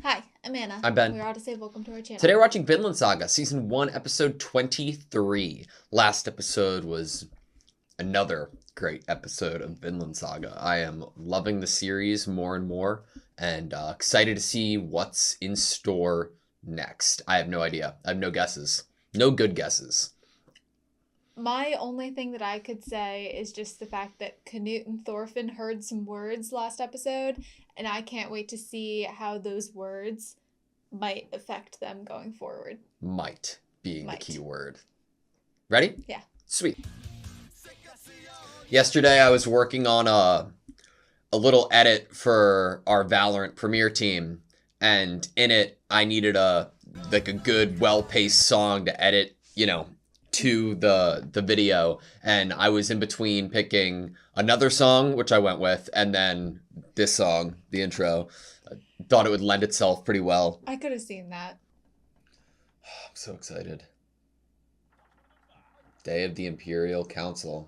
Hi, I'm Anna. I'm Ben. We're AutoSave. Welcome to our channel. Today we're watching Vinland Saga, Season 1, Episode 23. Last episode was another great episode of Vinland Saga. I am loving the series more and more, and excited to see what's in store next. I have no idea. I have no guesses. No good guesses. My only thing that I could say is just the fact that Canute and Thorfinn heard some words last episode, and I can't wait to see how those words might affect them going forward. Might being Might. the key word. Ready? Yeah. Sweet. Yesterday I was working on a little edit for our Valorant Premiere team, and in it I needed a good well-paced song to edit, to the video, and I was in between picking another song, which I went with, and then this song, the intro. I thought it would lend itself pretty well. I could have seen that. I'm so excited. Day of the Imperial Council.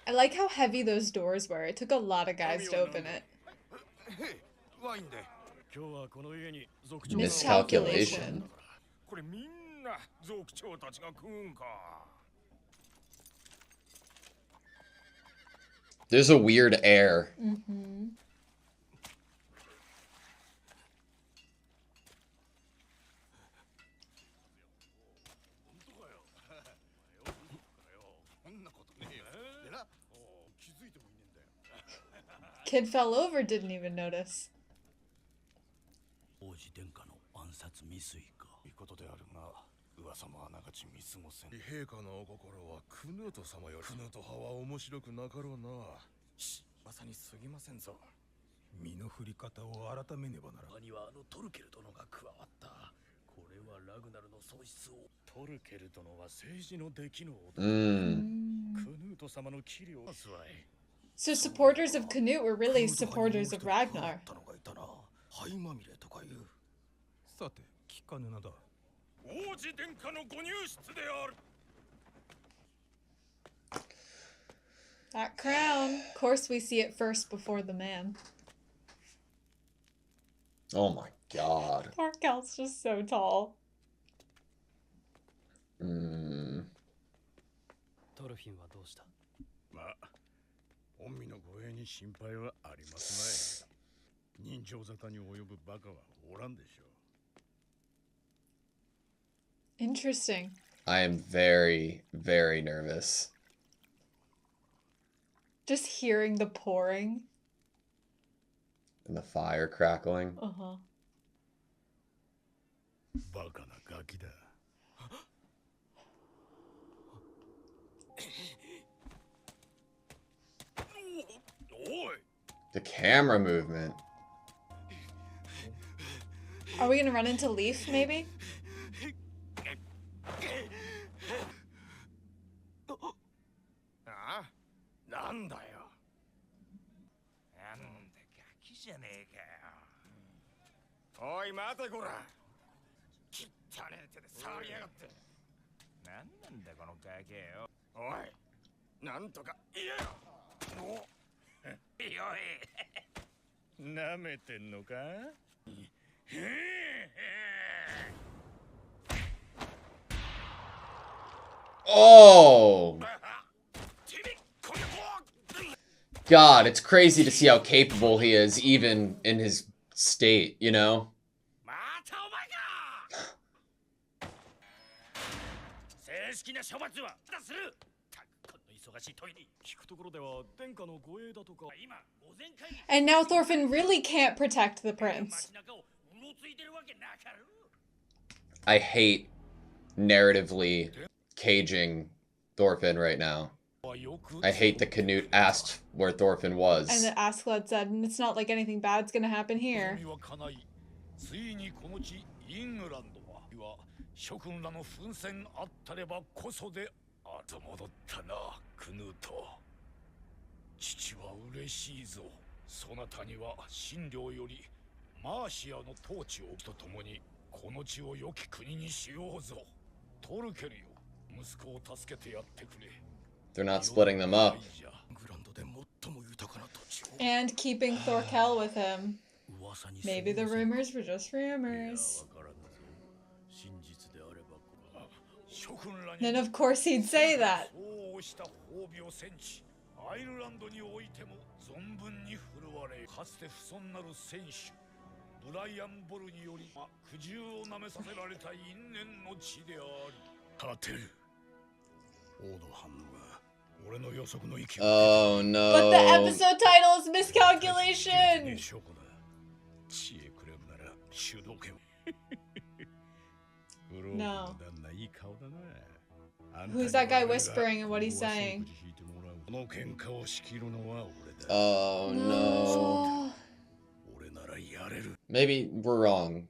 I like how heavy those doors were. It took a lot of guys to open it. Miscalculation. There's a weird air. Mm-hmm. Kid fell over, didn't even notice. So supporters of Canute were really supporters of Ragnar. That crown. Of course we see it first before the man. Oh my god. Parkel's just so tall. Interesting. I am very, very nervous. Just hearing the pouring. And the fire crackling. Uh-huh. The camera movement. Are we gonna run into Leaf, maybe? Oh! God, it's crazy to see how capable he is, even in his state, you know? And now Thorfinn really can't protect the prince. I hate narratively caging Thorfinn right now. I hate that Canute asked where Thorfinn was. And that Askeladd said, and it's not like anything bad's gonna happen here. They're not splitting them up. And keeping Thorkel with him. Maybe the rumors were just rumors. Then of course he'd say that. Oh no. But the episode title is Miscalculation! No. Who's that guy whispering and what he's saying? Oh no. Maybe we're wrong.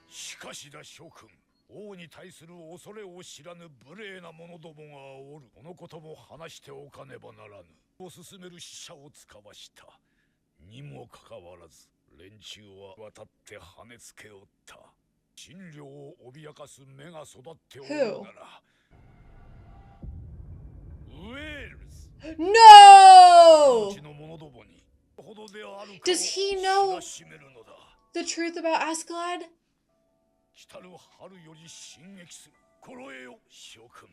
しかしだ諸君、王に対する恐れを知らぬ無礼な者どもがおる。このことも話しておかねばならぬ。を進める使者を使わした。にもかかわらず、連中は渡って跳ねつけおった。真領を脅かす目が育っておるなら。ウェールズ。No! Does he know the truth about Askeladd? 来たる春より進撃する。心得よ、諸君。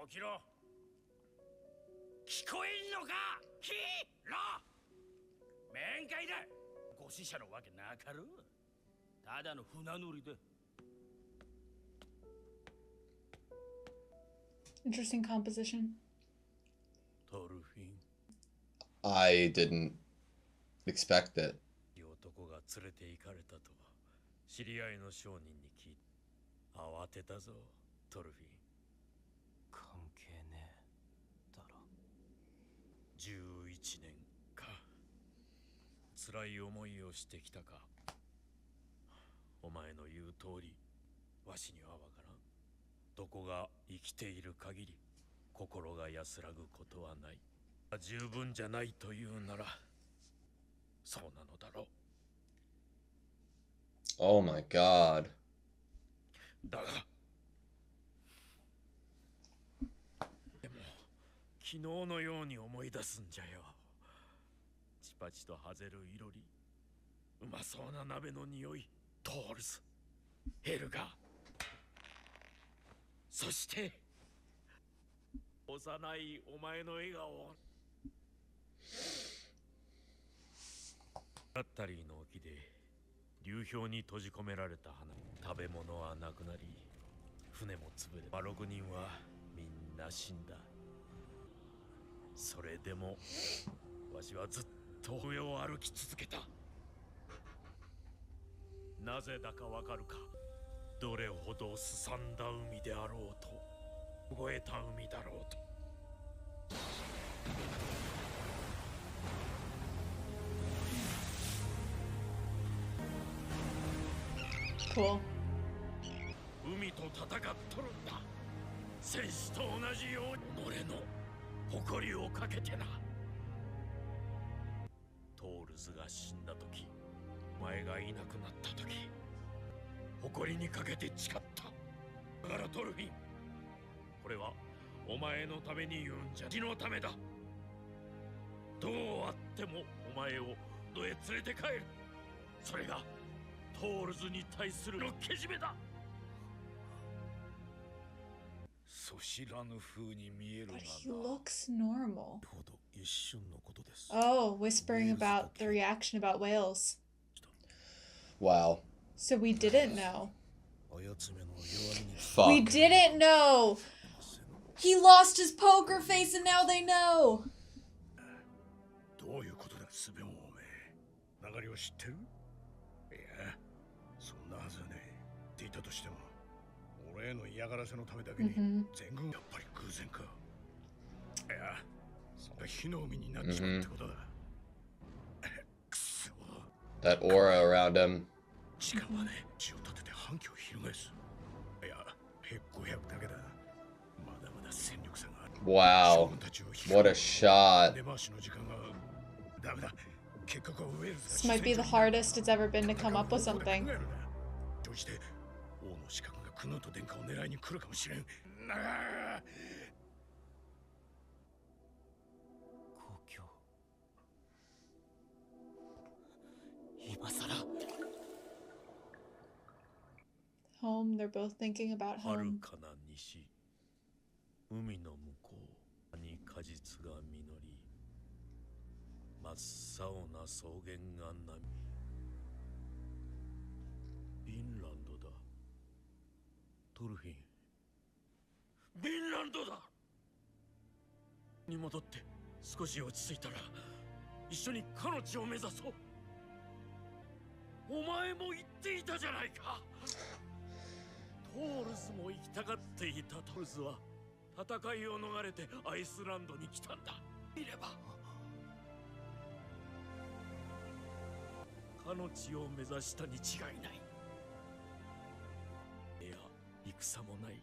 起きろ。聞こえんのか、ヒーロー。面会だ。ご死者のわけなかろう。ただの船乗りだ。Interesting composition. I didn't expect it. 男が連れて行かれたとは知り合いの商人に聞いた。慌てたぞ、トルフィン。関係ねえだろ。11年か。辛い思いをしてきたか。お前の言う通り、わしにはわからん。どこが生きている限り心が安らぐことはない。十分じゃないというならそうなのだろう。 Oh my god. だがでも昨日のように思い出すんじゃよ。チパチとハゼるいろり、うまそうな鍋の匂い、トールズ、ヘルガ、そして幼いお前の笑顔。ラッタリーの沖で流氷に閉じ込められた花、食べ物はなくなり、船も潰れ、6人はみんな死んだ。それでもわしはずっと上を歩き続けた。なぜだかわかるか。どれほどすさんだ海であろうと、凍えた海だろうと。Cool. 海と戦っとるんだ。戦士と同じように己の誇りをかけてな。トールズが死んだ時、お前がいなくなった時、誇りにかけて誓った。だからトルフィン、これはお前のために言うんじゃ。血のためだ。どうあってもお前をどへ連れて帰る。それがトールズに対するのけじめだ。そ知らぬ風に見えるが But he looks normal. ほど一瞬のことです。 Oh, whispering about the reaction about whales. Wow. So we didn't know. あやつめの弱みに Fuck. We didn't know! He lost his poker face and now they know! どういうことだ、すべもおめえ。流れを知ってる？いや、そんなはずはねえ。って言ったとしても、俺への嫌がらせのためだけに全軍やっぱり偶然か。いや、それが火の海になっちまうってことだ。くそ。 That aura around him. 時間はね、血を立てて反旗を翻す。いや、500だけだ。まだまだ戦力差がある。 Wow. What a shot. 出回しの時間がダメだ。This might be the hardest it's ever been to come up with something. どうして王の資格がクヌート殿下を狙いに来るかもしれん。故郷。今さら。 Home, they're both thinking about 遥 home. かな西、海の向こうに果実が実り、真っ青な草原が波。ヴィンランドだ。トルフィン。ヴィンランドだ。に戻って少し落ち着いたら一緒にかの地を目指そう。お前も言っていたじゃないか。トールズも行きたがっていた。トールズは戦いを逃れてアイスランドに来たんだ。見ればかの地を目指したに違いない。いや、戦もない。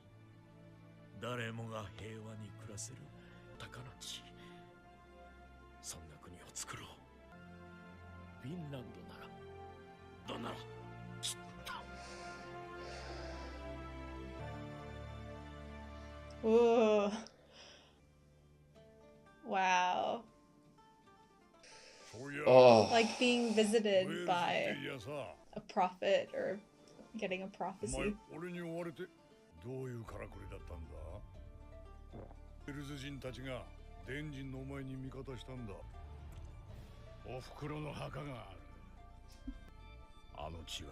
誰もが平和に暮らせる高の地。そんな国を作ろう。フィンランドならどんならきっと。 Ooh. Wow. Oh. Like being visited by a prophet or getting a prophecy. 俺に追われてどういうからくりだったんだ。エルズ人たちがデンジンのお前に味方したんだ。おふくろの墓がある。あの地は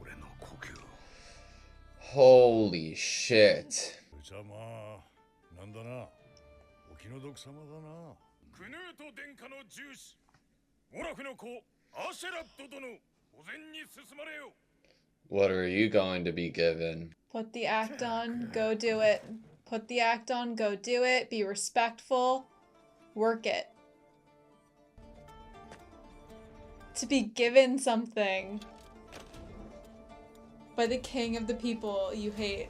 俺の故郷。 Holy shit. じゃあまあなんだな。お気の毒様だな。クヌート殿下の重視。オラフの子アシェラット殿、保全に進まれよ。 What are you going to be given? Put the act on, go do it. Put the act on, go do it. Be respectful. Work it. To be given something by the king of the people you hate.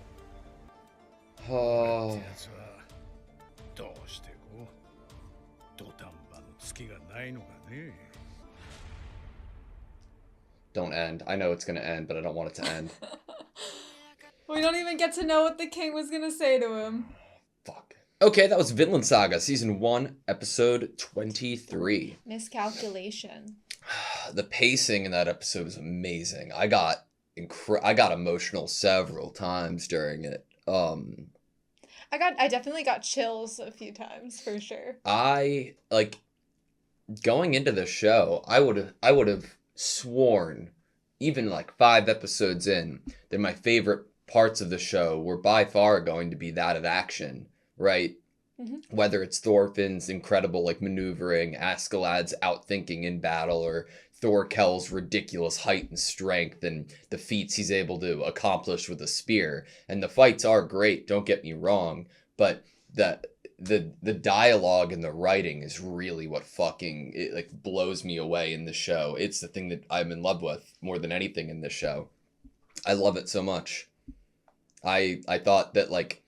Oh. やつはどうしてこう土壇場の月がないのかね。 Don't end. I know it's gonna end, but I don't want it to end. We don't even get to know what the king was gonna say to him. Fuck. Okay, that was Vinland Saga, Season 1, Episode 23. Miscalculation. The pacing in that episode was amazing. I got emotional several times during it. I definitely got chills a few times for sure. I like going into the show, I would have sworn, even like 5 episodes in, that my favorite parts of the show were by far going to be that of action, right? Mm-hmm. Whether it's Thorfinn's incredible like maneuvering, Askeladd's outthinking in battle, or Thorkel's ridiculous height and strength and the feats he's able to accomplish with a spear. And the fights are great, don't get me wrong, but the dialogue and the writing is really what fucking it like blows me away in the show. It's the thing that I'm in love with more than anything in this show. I love it so much. I thought that like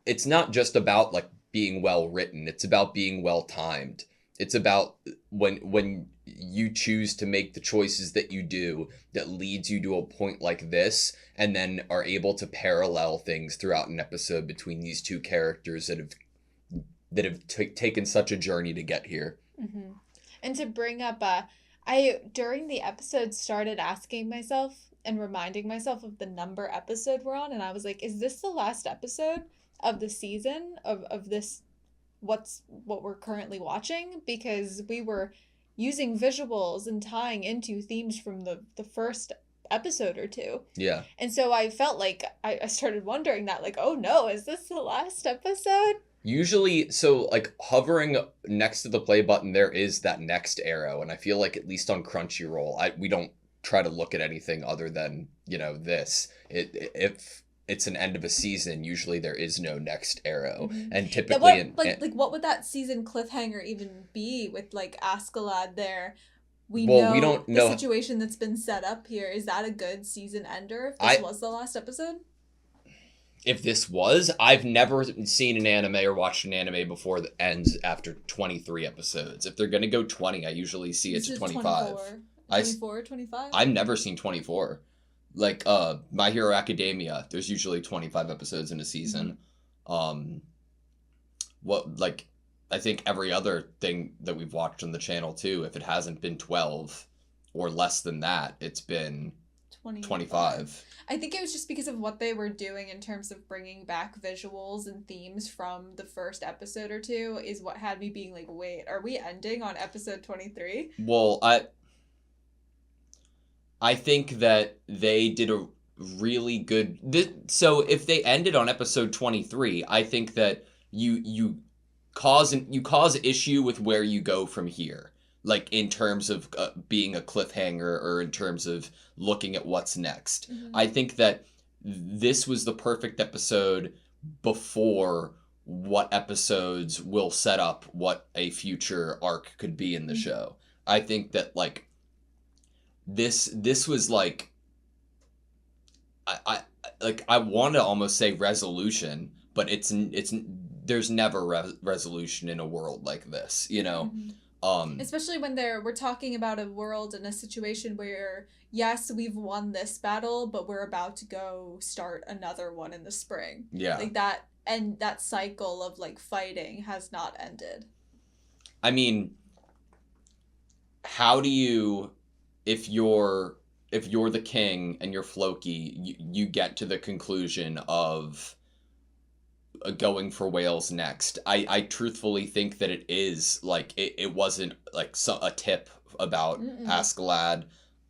it's not just about like being well written, it's about being well timed. It's about when you choose to make the choices that you do that leads you to a point like this, and then are able to parallel things throughout an episode between these two characters that have taken such a journey to get here. Mm-hmm. And to bring up, during the episode started asking myself and reminding myself of the number episode we're on, and I was like, is this the last episode of the season of this, what we're currently watching? Because we were using visuals and tying into themes from the first episode or two. Yeah. And so I felt like I started wondering that, like, oh no, is this the last episode? Usually, so like hovering next to the play button, there is that next arrow, and I feel like at least on Crunchyroll, we don't try to look at anything other than, you know, this. If it's an end of a season, usually there is no next arrow, and typically what would that season cliffhanger even be with like Askeladd there? We don't know the situation that's been set up here. Is that a good season ender if this was the last episode? if this was, I've never seen an anime or watched an anime before that ends after 23 episodes. If they're going to go 20, I usually see it to 25. 24, 25? I've never seen 24. Like, My Hero Academia, there's usually 25 episodes in a season. I think every other thing that we've watched on the channel, too, if it hasn't been 12 or less than that, it's been 25. I think it was just because of what they were doing in terms of bringing back visuals and themes from the first episode or two is what had me being like, wait, are we ending on episode 23? Well, I think that they did a really good... So if they ended on episode 23, I think that you cause issue with where you go from here. Like, in terms of being a cliffhanger or in terms of looking at what's next. I think that this was the perfect episode before what episodes will set up what a future arc could be in the show. I think that, like, this was, like, I want to almost say resolution, but there's never resolution in a world like this, you know? Especially when we're talking about a world and a situation where, yes, we've won this battle, but we're about to go start another one in the spring. Yeah. Like that, and that cycle of like fighting has not ended. I mean, how do you, if you're the king and you're Floki, you get to the conclusion of going for whales next? I truthfully think that it is like it wasn't like a tip about Askeladd.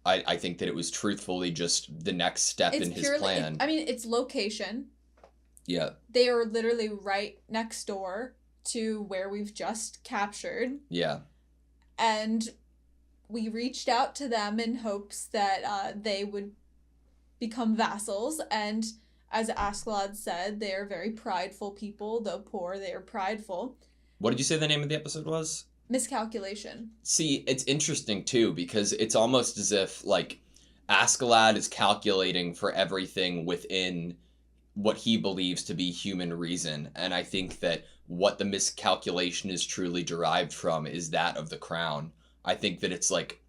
I think that it was truthfully just the next step in his plan. I mean, it's location. Yeah. They are literally right next door to where we've just captured. Yeah. And we reached out to them in hopes that they would become vassals, and as Askeladd said, they are very prideful people. Though poor, they are prideful. What did you say the name of the episode was? Miscalculation. See, it's interesting, too, because it's almost as if, like, Askeladd is calculating for everything within what he believes to be human reason. And I think that what the miscalculation is truly derived from is that of the crown. I think that it's like,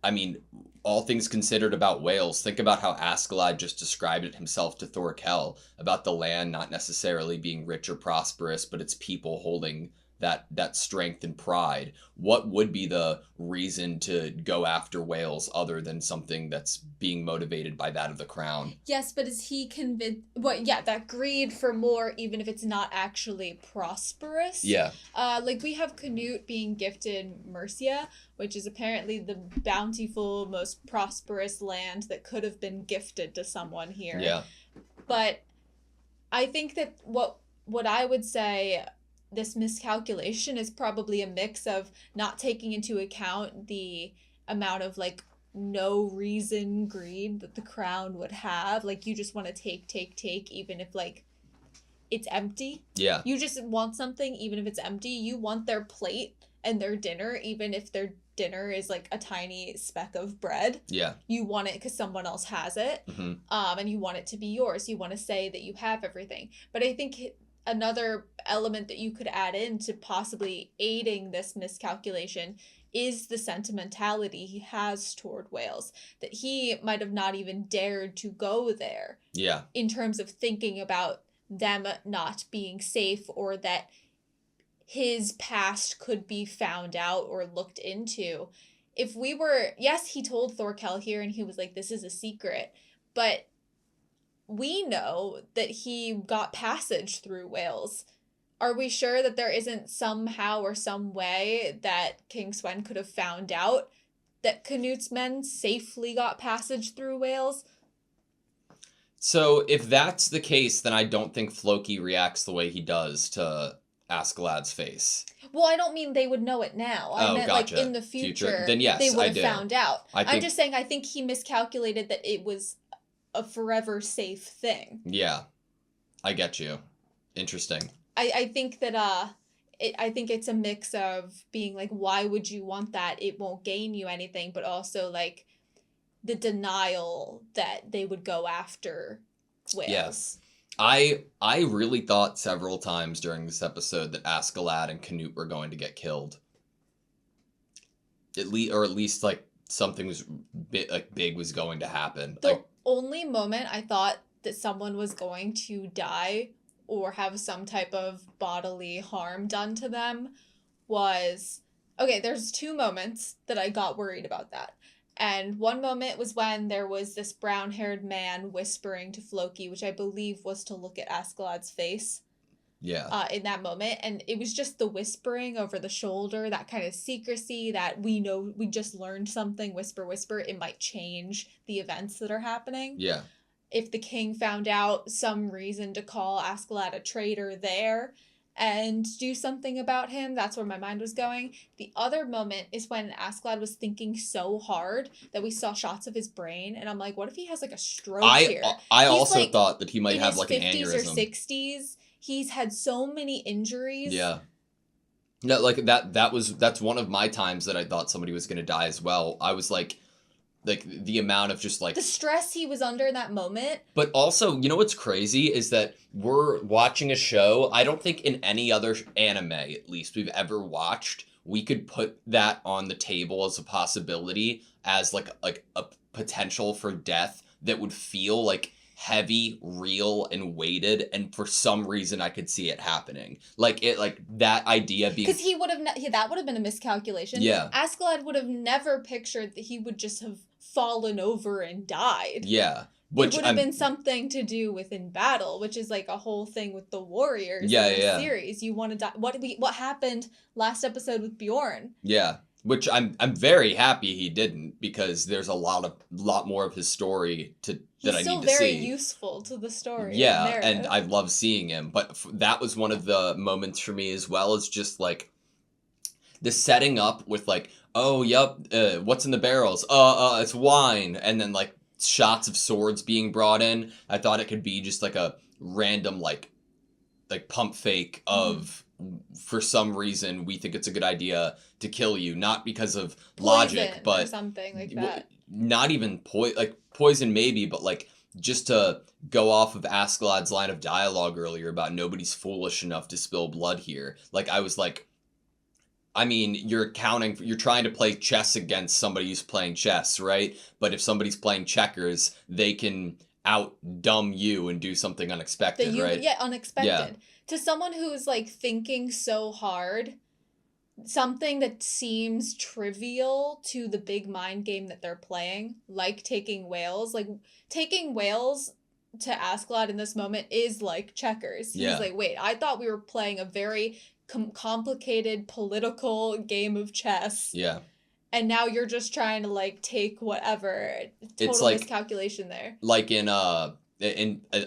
I mean, all things considered about whales, think about how Askeladd just described it himself to Thorkel, about the land not necessarily being rich or prosperous, but its people holding that strength and pride. What would be the reason to go after whales other than something that's being motivated by that of the crown? Yes, but is he convinced... Well, yeah, that greed for more, even if it's not actually prosperous. Yeah. Like, we have Canute being gifted Mercia, which is apparently the bountiful, most prosperous land that could have been gifted to someone here. Yeah. But I think that what I would say... This miscalculation is probably a mix of not taking into account the amount of, like, no reason greed that the crown would have. Like, you just want to take, even if, like, it's empty. Yeah. You just want something, even if it's empty. You want their plate and their dinner, even if their dinner is, like, a tiny speck of bread. Yeah. You want it because someone else has it. And you want it to be yours. You want to say that you have everything. But I think... Another element that you could add in to possibly aiding this miscalculation is the sentimentality he has toward whales, that he might have not even dared to go there. Yeah. In terms of thinking about them not being safe, or that his past could be found out or looked into. If we were... Yes, he told Thorkel here and he was like, this is a secret, but... We know that he got passage through whales. Are we sure that there isn't somehow or some way that King Swen could have found out that Canute's men safely got passage through whales? So if that's the case, then I don't think Floki reacts the way he does to Askeladd's face. Well, I don't mean they would know it now. I meant gotcha. Like in the future then yes, they would have I do. Found out. I'm just saying I think he miscalculated that it was a forever safe thing. Yeah. I get you. Interesting. I think that I think it's a mix of being like, why would you want that? It won't gain you anything, but also like the denial that they would go after whales. Yes. I really thought several times during this episode that Askeladd and Canute were going to get killed. At least like something was big was going to happen. The only moment I thought that someone was going to die or have some type of bodily harm done to them was, okay, there's 2 moments that I got worried about that. And one moment was when there was this brown-haired man whispering to Floki, which I believe was to look at Askeladd's face. Yeah. In that moment, and it was just the whispering over the shoulder, that kind of secrecy that we know we just learned something, whisper, whisper, it might change the events that are happening. Yeah. If the king found out some reason to call Askeladd a traitor there and do something about him, that's where my mind was going. The other moment is when Askeladd was thinking so hard that we saw shots of his brain, and I'm like, what if he has like a stroke here? I He's also like, thought that he might have like an in his 50s aneurysm. or 60s. He's had so many injuries. Yeah. No, like that's one of my times that I thought somebody was going to die as well. I was like the amount of just like the stress he was under in that moment. But also, you know what's crazy is that we're watching a show. I don't think in any other anime, at least we've ever watched, we could put that on the table as a possibility, as like a potential for death that would feel like heavy, real, and weighted, and for some reason I could see it happening. Like that idea being, because he would have that would have been a miscalculation. Yeah. Askeladd would have never pictured that he would just have fallen over and died. Yeah. Which would have been something to do with in battle, which is like a whole thing with the warriors in the series. You want to die. What happened last episode with Bjorn? Yeah. Which I'm very happy he didn't, because there's a lot more of his story that I need to see. He's still very useful to the story. Yeah, and I love seeing him. But that was one of the moments for me as well, as just like the setting up with like, oh, yep, what's in the barrels? It's wine. And then like shots of swords being brought in. I thought it could be just like a random like pump fake of, for some reason we think it's a good idea to kill you, not because of logic, but or something like that. Not even poison maybe, but like just to go off of Askeladd's line of dialogue earlier about nobody's foolish enough to spill blood here. Like I was like, I mean, you're trying to play chess against somebody who's playing chess, right? But if somebody's playing checkers, they can out-dumb you and do something unexpected, right? Yeah, unexpected. Yeah. To someone who's like thinking so hard, something that seems trivial to the big mind game that they're playing, like taking whales. Like taking whales to Askeladd in this moment is like checkers. He's like, wait, I thought we were playing a very complicated political game of chess. Yeah. And now you're just trying to like take whatever. Total miscalculation there. Like in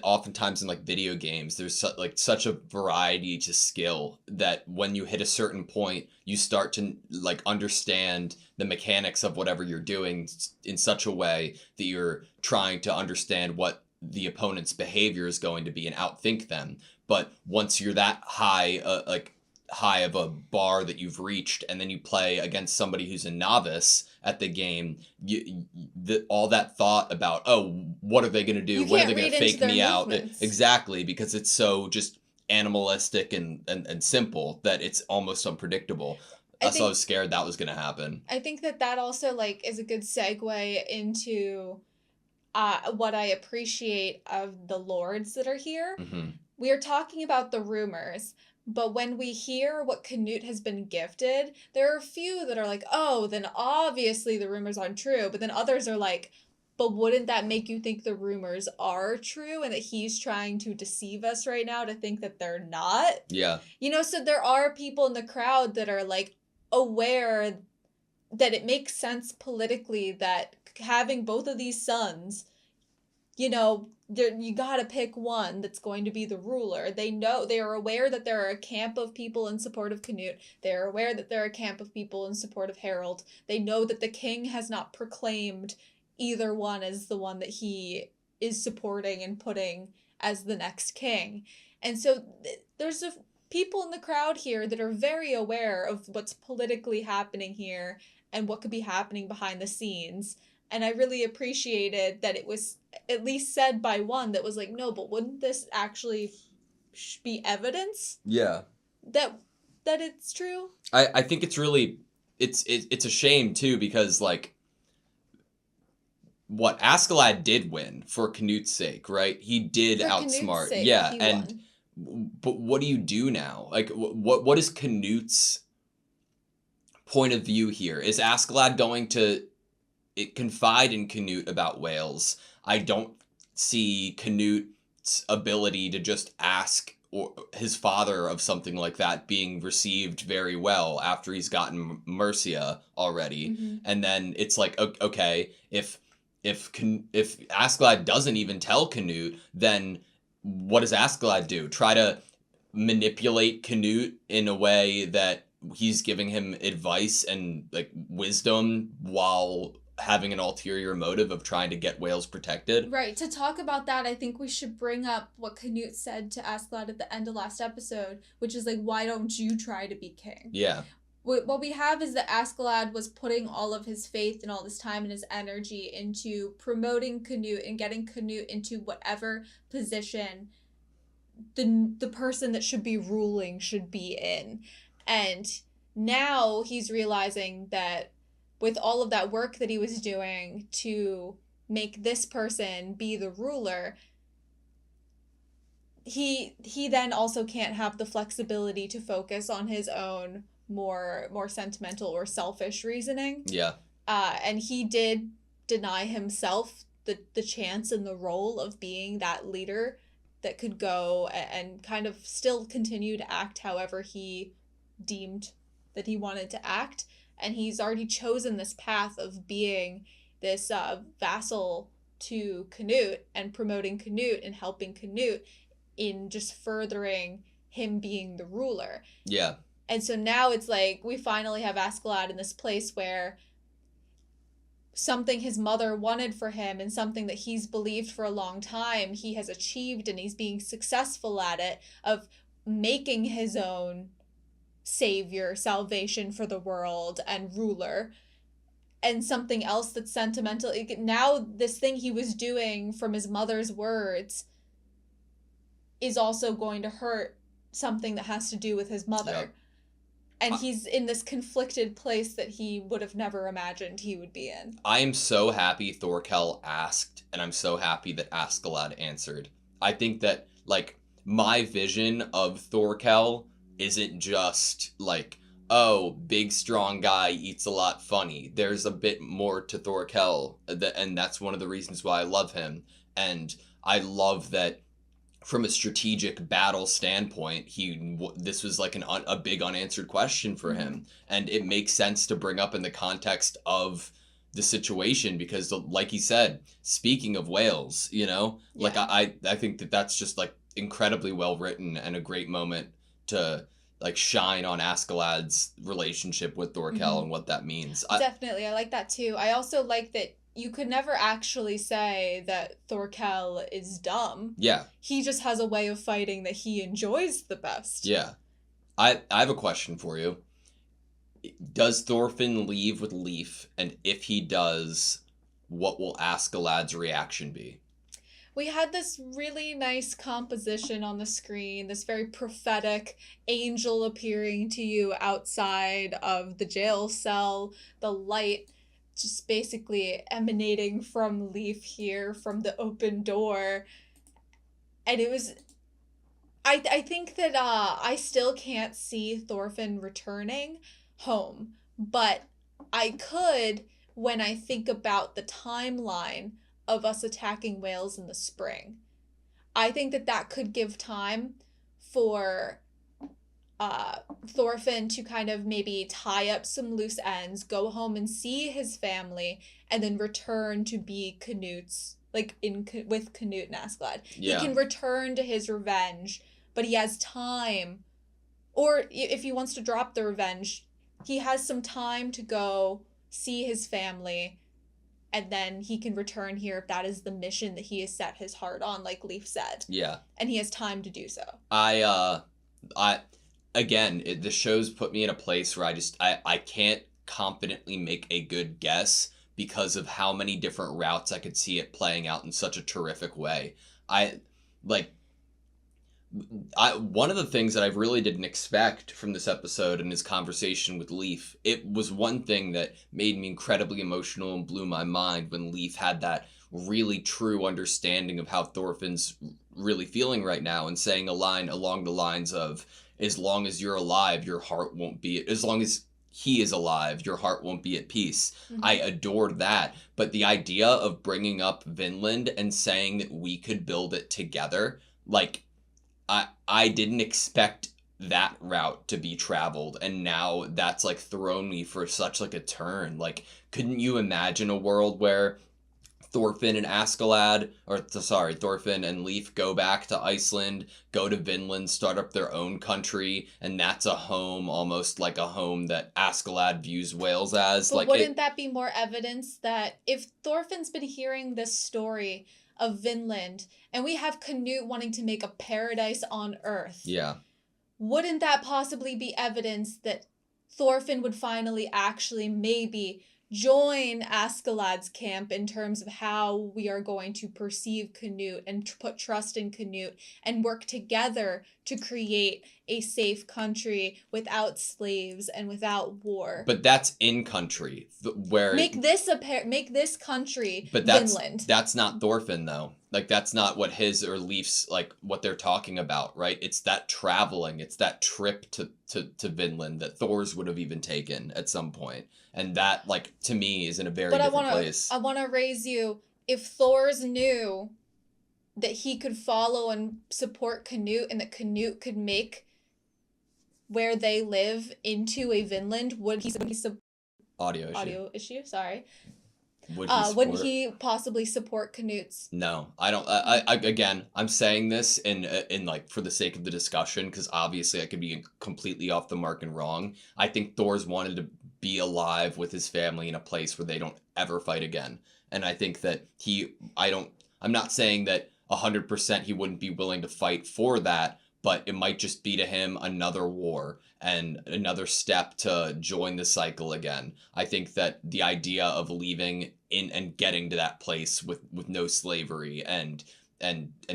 oftentimes in like video games, there's such a variety to skill that when you hit a certain point, you start to like understand the mechanics of whatever you're doing in such a way that you're trying to understand what the opponent's behavior is going to be and outthink them. But once you're that high of a bar that you've reached, and then you play against somebody who's a novice at the game, all that thought about, oh, what are they going to do? When are they going to fake me out? Exactly, because it's so just animalistic and simple that it's almost unpredictable. So I was scared that was going to happen. I think that also like is a good segue into what I appreciate of the lords that are here. Mm-hmm. We are talking about the rumors, but when we hear what Canute has been gifted, there are a few that are like, oh, then obviously the rumors aren't true. But then others are like, but wouldn't that make you think the rumors are true and that he's trying to deceive us right now to think that they're not? Yeah. You know, so there are people in the crowd that are like aware that it makes sense politically that having both of these sons, you know, you gotta pick one that's going to be the ruler. They are aware that there are a camp of people in support of Canute. They are aware that there are a camp of people in support of Harold. They know that the king has not proclaimed either one as the one that he is supporting and putting as the next king. And so there's people in the crowd here that are very aware of what's politically happening here and what could be happening behind the scenes. And I really appreciated that it was at least said by one that was like, no, but wouldn't this actually be evidence Yeah. that it's true? I think it's really, it's a shame too, because like, what Askeladd did win for Canute's sake, right? He did For outsmart. Canute's sake, Yeah, he and won. but what do you do now? Like, what is Canute's point of view here? Is Askeladd going to confide in Canute about whales? I don't see Canute's ability to just ask or his father of something like that being received very well after he's gotten Mercia already. Mhm. And then it's like, okay, if Askeladd doesn't even tell Canute, then what does Askeladd do? Try to manipulate Canute in a way that he's giving him advice and like wisdom while having an ulterior motive of trying to get whales protected? Right. To talk about that, I think we should bring up what Canute said to Askeladd at the end of last episode, which is like, why don't you try to be king? Yeah. What we have is that Askeladd was putting all of his faith and all this time and his energy into promoting Canute and getting Canute into whatever position the person that should be ruling should be in. And now he's realizing that with all of that work that he was doing to make this person be the ruler, he then also can't have the flexibility to focus on his own more sentimental or selfish reasoning. Yeah. And he did deny himself the chance and the role of being that leader that could go and kind of still continue to act however he deemed that he wanted to act. And he's already chosen this path of being this vassal to Canute and promoting Canute and helping Canute in just furthering him being the ruler. Yeah. And so now it's like we finally have Askeladd in this place where something his mother wanted for him and something that he's believed for a long time he has achieved, and he's being successful at it, of making his own savior, salvation for the world, and ruler. And something else that's sentimental. Now this thing he was doing from his mother's words is also going to hurt something that has to do with his mother. Yep. And he's in this conflicted place that he would have never imagined he would be in. I am so happy Thorkel asked, and I'm so happy that Askeladd answered. I think that, like, my vision of Thorkel isn't just, like, oh, big, strong guy, eats a lot, funny. There's a bit more to Thorkel, and that's one of the reasons why I love him. And I love that from a strategic battle standpoint, this was like a big unanswered question for him. And it makes sense to bring up in the context of the situation because, like he said, speaking of whales, you know, like I think that that's just like incredibly well written and a great moment to like shine on Askeladd's relationship with Thorkel and what that means. Definitely, I like that too. I also like that you could never actually say that Thorkel is dumb. Yeah. He just has a way of fighting that he enjoys the best. Yeah. I have a question for you. Does Thorfinn leave with Leif? And if he does, what will Askeladd's reaction be? We had this really nice composition on the screen, this very prophetic angel appearing to you outside of the jail cell, the light just basically emanating from Leif here from the open door. And it was, I think that I still can't see Thorfinn returning home, but I could when I think about the timeline of us attacking whales in the spring. I think that could give time for Thorfinn to kind of maybe tie up some loose ends, go home and see his family, and then return to be Canute's, like with Canute and Askeladd. Yeah. He can return to his revenge, but he has time. Or if he wants to drop the revenge, he has some time to go see his family, and then he can return here if that is the mission that he has set his heart on, like Leif said. Yeah. And he has time to do so. Again, the show's put me in a place where I can't confidently make a good guess, because of how many different routes I could see it playing out in such a terrific way. One of the things that I really didn't expect from this episode and his conversation with Leaf, it was one thing that made me incredibly emotional and blew my mind when Leaf had that really true understanding of how Thorfinn's really feeling right now, and saying a line along the lines of, as long as you're alive, your heart won't be, as long as he is alive, your heart won't be at peace. Mm-hmm. I adored that. But the idea of bringing up Vinland and saying that we could build it together, like, I didn't expect that route to be traveled, and now that's like thrown me for such like a turn. Like, couldn't you imagine a world where Thorfinn and Thorfinn and Leif go back to Iceland, go to Vinland, start up their own country, and that's a home, almost like a home that Askeladd views Wales as? But like, wouldn't that be more evidence that if Thorfinn's been hearing this story of Vinland, and we have Canute wanting to make a paradise on Earth, yeah, wouldn't that possibly be evidence that Thorfinn would finally actually maybe join Askeladd's camp in terms of how we are going to perceive Canute and put trust in Canute and work together to create a safe country without slaves and without war? But that's in country where make this country but Vinland. That's not Thorfinn though. Like, that's not what his or Leif's, like, what they're talking about, right? It's that traveling, it's that trip to Vinland that Thor's would have even taken at some point. And that, like, to me, is in a very different place. I want to raise you, if Thor's knew that he could follow and support Canute, and that Canute could make where they live into a Vinland, would he audio issue, sorry. Would he possibly support Canute's? No, I don't. I again, I'm saying this in like for the sake of the discussion, because obviously I could be completely off the mark and wrong. I think Thor's wanted to be alive with his family in a place where they don't ever fight again, and I think that I'm not saying that 100% he wouldn't be willing to fight for that, but it might just be to him another war and another step to join the cycle again. I think that the idea of leaving in and getting to that place with no slavery and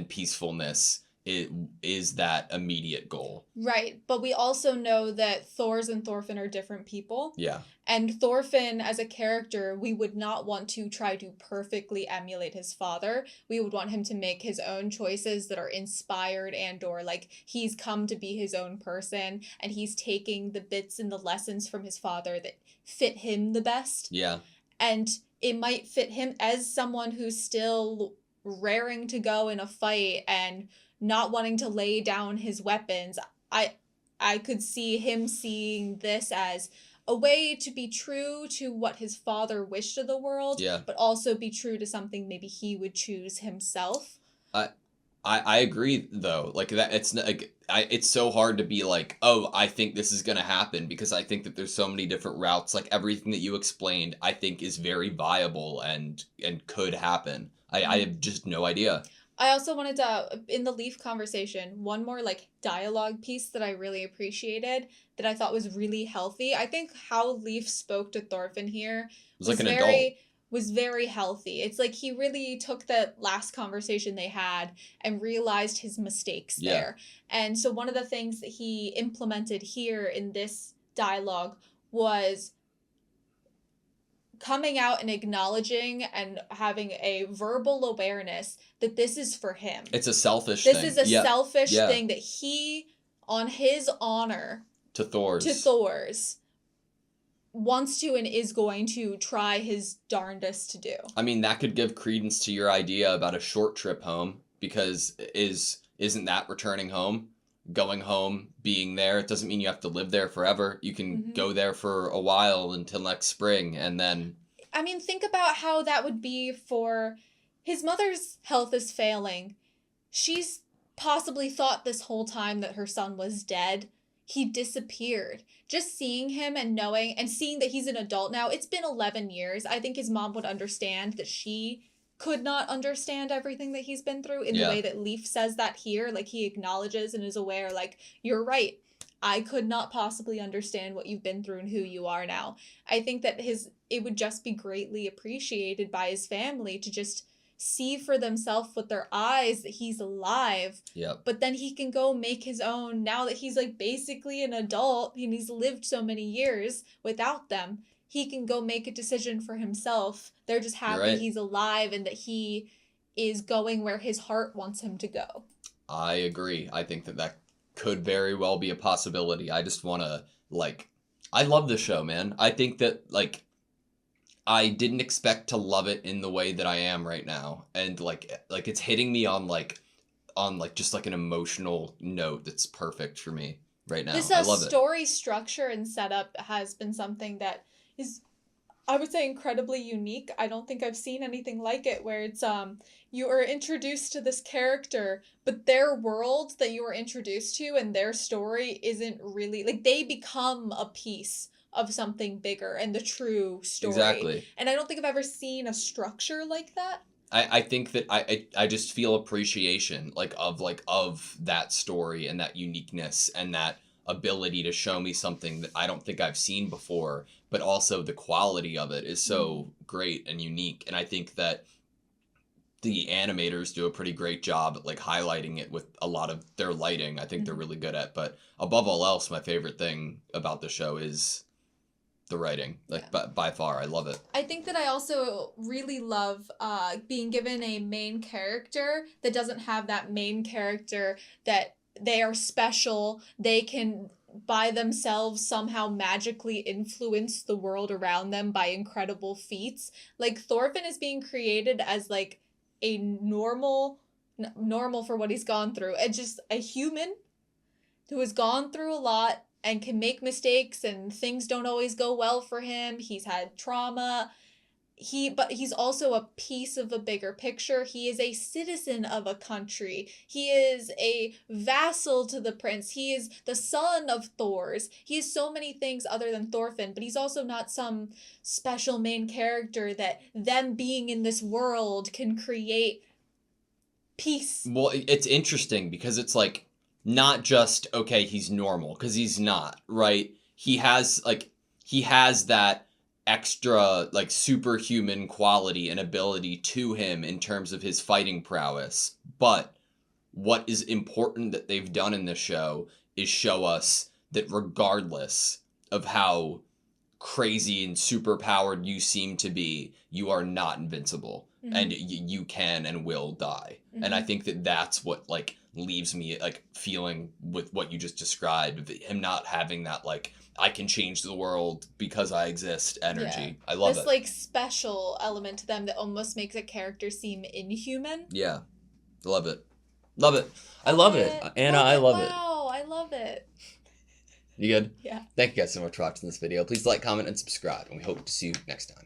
peacefulness is that immediate goal. Right, but we also know that Thors and Thorfinn are different people. Yeah. And Thorfinn, as a character, we would not want to try to perfectly emulate his father. We would want him to make his own choices that are inspired and or like he's come to be his own person, and he's taking the bits and the lessons from his father that fit him the best. Yeah. And it might fit him as someone who's still raring to go in a fight and not wanting to lay down his weapons. I could see him seeing this as a way to be true to what his father wished of the world, yeah, but also be true to something maybe he would choose himself. I agree though. Like that, it's like it's so hard to be like, oh, I think this is gonna happen, because I think that there's so many different routes. Like everything that you explained, I think is very viable and could happen. I have just no idea. I also wanted to, in the Leaf conversation, one more like dialogue piece that I really appreciated, that I thought was really healthy. I think how Leaf spoke to Thorfinn here was like an adult. Was very healthy. It's like he really took that last conversation they had and realized his mistakes there. And so one of the things that he implemented here in this dialogue was coming out and acknowledging and having a verbal awareness that this is for him. It's a selfish thing. This is a selfish thing that he, on his honor to Thor's, wants to and is going to try his darndest to do. I mean, that could give credence to your idea about a short trip home, because isn't that returning home? Going home, being there, it doesn't mean you have to live there forever. You can go there for a while until next spring, and then... I mean, think about how that would be for... His mother's health is failing. She's possibly thought this whole time that her son was dead. He disappeared. Just seeing him and knowing and seeing that he's an adult now, it's been 11 years. I think his mom would understand that she could not understand everything that he's been through in the way that Leaf says that here. Like, he acknowledges and is aware, like, you're right. I could not possibly understand what you've been through and who you are now. I think that it would just be greatly appreciated by his family to just see for themselves with their eyes that he's alive. Yep. But then he can go make his own, now that he's like basically an adult and he's lived so many years without them, he can go make a decision for himself. They're just happy he's alive and that he is going where his heart wants him to go. I agree. I think that could very well be a possibility. I just want to, I love the show, man. I think that, I didn't expect to love it in the way that I am right now. And, it's hitting me on just, an emotional note that's perfect for me right now. This I love story structure and setup has been something that is, I would say, incredibly unique. I don't think I've seen anything like it, where it's you are introduced to this character, but their world that you are introduced to and their story isn't really, they become a piece of something bigger and the true story. Exactly. And I don't think I've ever seen a structure like that. I think that I just feel appreciation of that story and that uniqueness and that ability to show me something that I don't think I've seen before, but also the quality of it is so great and unique. And I think that the animators do a pretty great job at highlighting it with a lot of their lighting. I think they're really good at, but above all else, my favorite thing about the show is the writing. By far, I love it. I think that I also really love being given a main character that doesn't have that main character that they are special, they can by themselves somehow magically influence the world around them by incredible feats. Thorfinn is being created as a normal for what he's gone through, and just a human who has gone through a lot and can make mistakes and things don't always go well for him. He's had trauma. But he's also a piece of a bigger picture. He is a citizen of a country. He is a vassal to the prince. He is the son of Thor's. He is so many things other than Thorfinn, but he's also not some special main character that them being in this world can create peace. Well, it's interesting because it's not just, okay, he's normal, because he's not, right? He has that extra superhuman quality and ability to him in terms of his fighting prowess. But what is important that they've done in this show is show us that regardless of how crazy and superpowered you seem to be, you are not invincible. And you can and will die. And I think that that's what leaves me feeling with what you just described, him not having that I can change the world because I exist energy. Yeah. I love this special element to them that almost makes a character seem inhuman. Yeah. Love it. Love it. I love it. Anna, I love it. Wow, I love it. You good? Yeah. Thank you guys so much for watching this video. Please comment and subscribe, and we hope to see you next time.